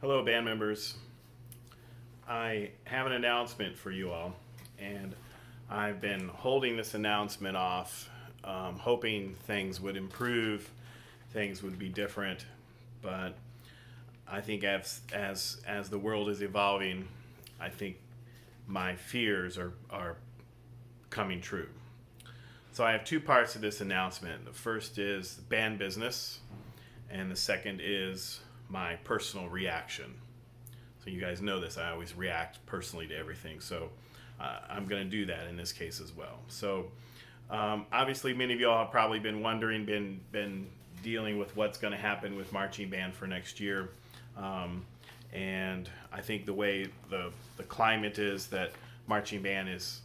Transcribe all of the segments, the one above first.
Hello, band members. I have an announcement for you all, and I've been holding this announcement off, hoping things would improve, things would be different. But I think as the world is evolving, I think my fears are coming true. So I have two parts to this announcement. The first is band business, and the second is my personal reaction. So you guys know this. I always react personally to everything. So I'm going to do that in this case as well. So obviously, many of y'all have probably been wondering, been dealing with what's going to happen with marching band for next year. And I think the way the climate is that marching band is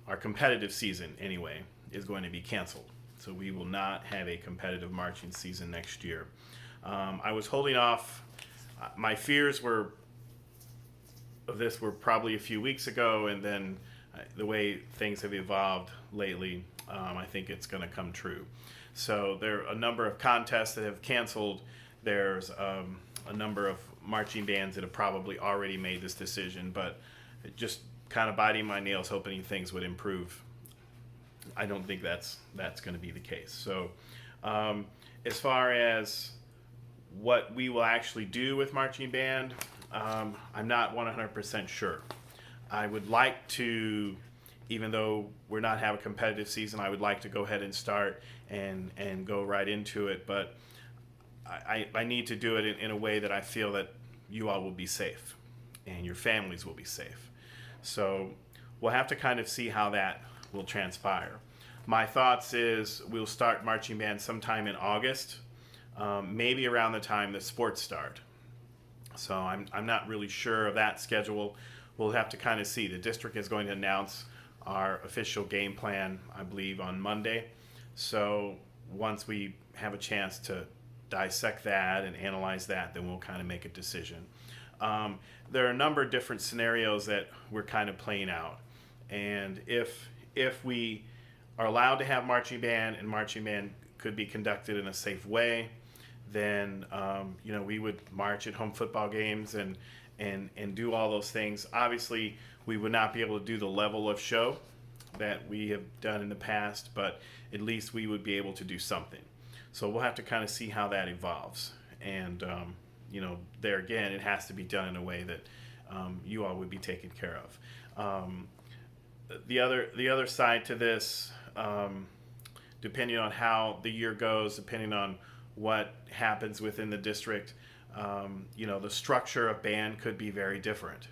our competitive season anyway is going to be canceled. So we will not have a competitive marching season next year. I was holding off. My fears of this were probably a few weeks ago, and then the way things have evolved lately, I think it's going to come true. So there are a number of contests that have canceled. There's a number of marching bands that have probably already made this decision, but just kind of biting my nails, hoping things would improve. I don't think that's going to be the case. So as far as what we will actually do with marching band, I'm not 100% sure. I would like to, even though we're not having a competitive season, I would like to go ahead and start and go right into it. But I need to do it in a way that I feel that you all will be safe and your families will be safe. So we'll have to kind of see how that will transpire. My thoughts is we'll start marching band sometime in August, maybe around the time the sports start. So I'm not really sure of that schedule. We'll have to kind of see. The district is going to announce our official game plan, I believe, on Monday. So once we have a chance to dissect that and analyze that, then we'll kind of make a decision. There are a number of different scenarios that we're kind of playing out. And if we are allowed to have marching band and marching band could be conducted in a safe way, then we would march at home football games and do all those things. Obviously, we would not be able to do the level of show that we have done in the past, but at least we would be able to do something. So we'll have to kind of see how that evolves. And there again, it has to be done in a way that you all would be taken care of. The other side to this, depending on how the year goes, depending on what happens within the district, the structure of band could be very different.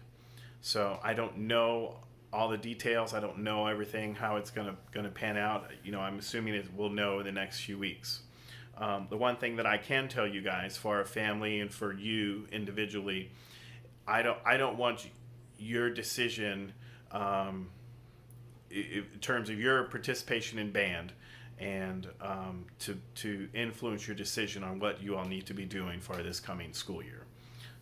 So I don't know all the details. I don't know everything, how it's gonna pan out. I'm assuming we'll know in the next few weeks. The one thing that I can tell you guys, for our family and for you individually, I don't want your decision in terms of your participation in band and to influence your decision on what you all need to be doing for this coming school year.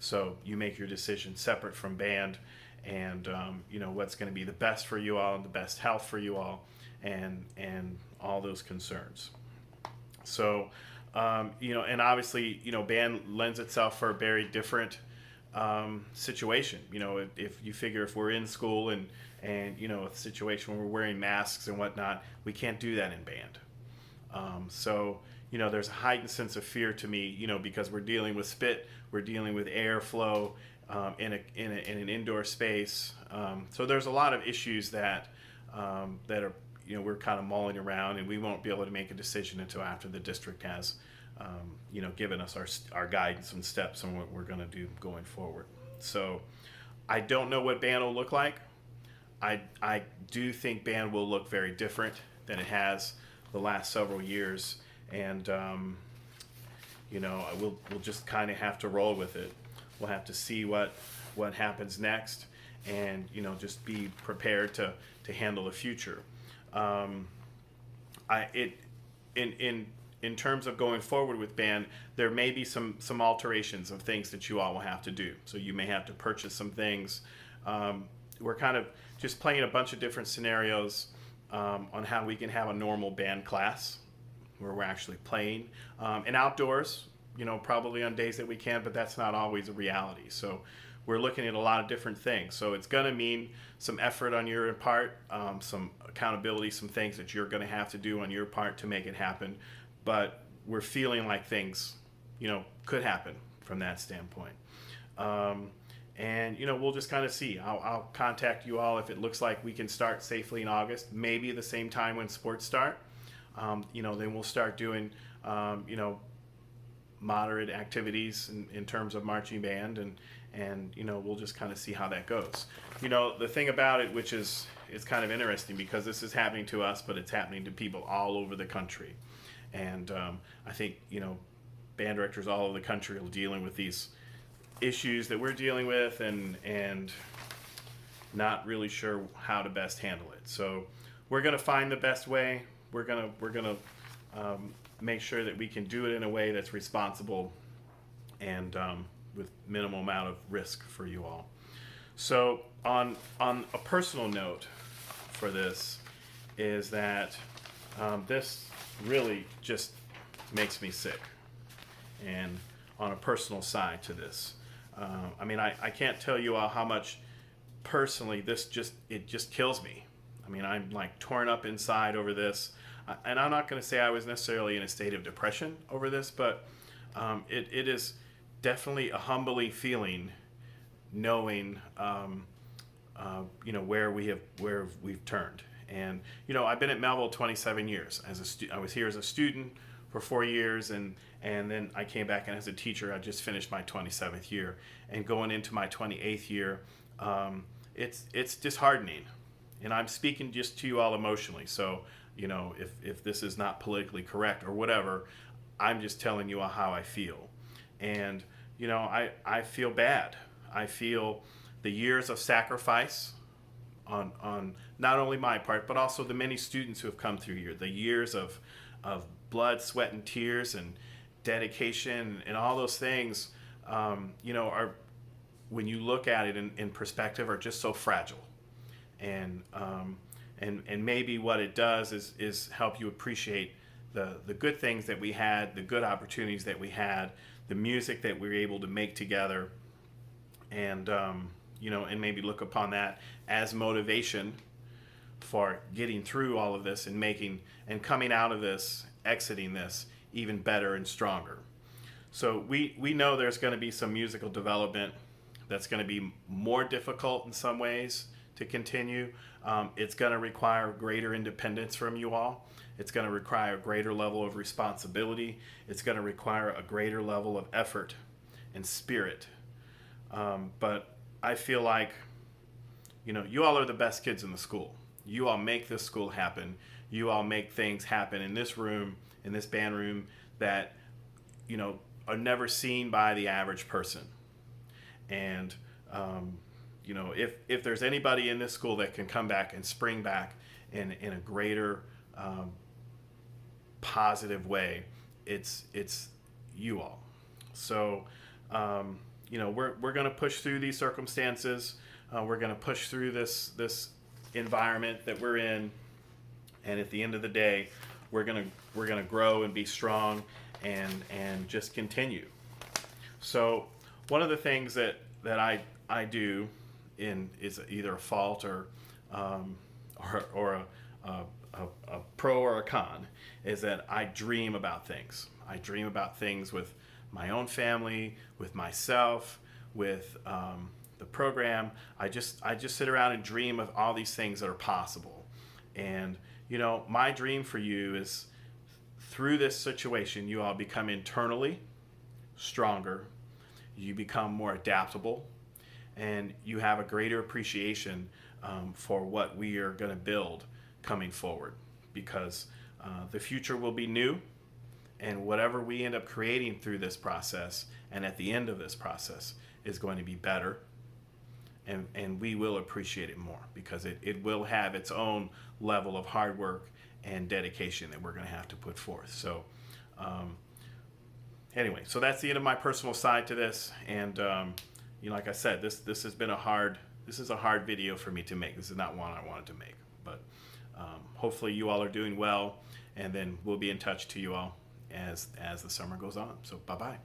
So you make your decision separate from band, and what's going to be the best for you all and the best health for you all, and all those concerns. So and obviously band lends itself for a very different situation. If you figure if we're in school and a situation where we're wearing masks and whatnot, we can't do that in band. So there's a heightened sense of fear to me, because we're dealing with spit, we're dealing with airflow in an indoor space. So there's a lot of issues that are we're kind of mulling around, and we won't be able to make a decision until after the district has given us our guidance and steps on what we're going to do going forward. So I don't know what band will look like. I do think band will look very different than it has the last several years, and we'll just kind of have to roll with it. We'll have to see what happens next, and just be prepared to handle the future. In terms of going forward with band, there may be some alterations of things that you all will have to do. So you may have to purchase some things. We're kind of just playing a bunch of different scenarios on how we can have a normal band class where we're actually playing. And outdoors, probably on days that we can, but that's not always a reality. So we're looking at a lot of different things. So it's going to mean some effort on your part, some accountability, some things that you're going to have to do on your part to make it happen. But we're feeling like things, could happen from that standpoint. And we'll just kind of see. I'll contact you all if it looks like we can start safely in August, maybe the same time when sports start. Then we'll start doing, moderate activities in terms of marching band, and we'll just kind of see how that goes. The thing about it, which is kind of interesting, because this is happening to us, but it's happening to people all over the country. And I think, band directors all over the country are dealing with these issues that we're dealing with, and not really sure how to best handle it. So we're going to find the best way. We're gonna make sure that we can do it in a way that's responsible and with minimal amount of risk for you all. So on a personal note for this is that this really just makes me sick. And on a personal side to this, I can't tell you all how much personally it just kills me. I'm like torn up inside over this. And I'm not going to say I was necessarily in a state of depression over this, but it is definitely a humbling feeling knowing, where we've turned. And, I've been at Melville 27 years. I was here as a student for 4 years, and then I came back, and as a teacher, I just finished my 27th year. And going into my 28th year, it's disheartening. And I'm speaking just to you all emotionally. So, if this is not politically correct or whatever, I'm just telling you how I feel. And, I feel bad. I feel the years of sacrifice on not only my part, but also the many students who have come through here, the years of blood, sweat, and tears, and dedication, and all those things, are, when you look at it in perspective, are just so fragile. And maybe what it does is help you appreciate the good things that we had, the good opportunities that we had, the music that we were able to make together, and and maybe look upon that as motivation for getting through all of this and coming out of this, exiting this even better and stronger. So we know there's going to be some musical development that's going to be more difficult in some ways to continue. It's going to require greater independence from you all. It's going to require a greater level of responsibility. It's going to require a greater level of effort and spirit. But I feel like, you all are the best kids in the school. You all make this school happen. You all make things happen in this room, in this band room, that, are never seen by the average person. And, if there's anybody in this school that can come back and spring back in a greater positive way, it's you all. So, we're going to push through these circumstances. We're going to push through this environment that we're in, and at the end of the day, we're gonna grow and be strong and just continue. So one of the things that I do is either a fault or a pro or a con, is that I dream about things. I dream about things with my own family, with myself, with the program. I just sit around and dream of all these things that are possible. And my dream for you is, through this situation, you all become internally stronger, you become more adaptable, and you have a greater appreciation for what we are going to build coming forward, because the future will be new, and whatever we end up creating through this process and at the end of this process is going to be better, and we will appreciate it more, because it will have its own level of hard work and dedication that we're going to have to put forth. So anyway, so that's the end of my personal side to this. And like I said, this has been a hard video for me to make. This is not one I wanted to make, but hopefully you all are doing well, and then we'll be in touch to you all as the summer goes on. So bye bye.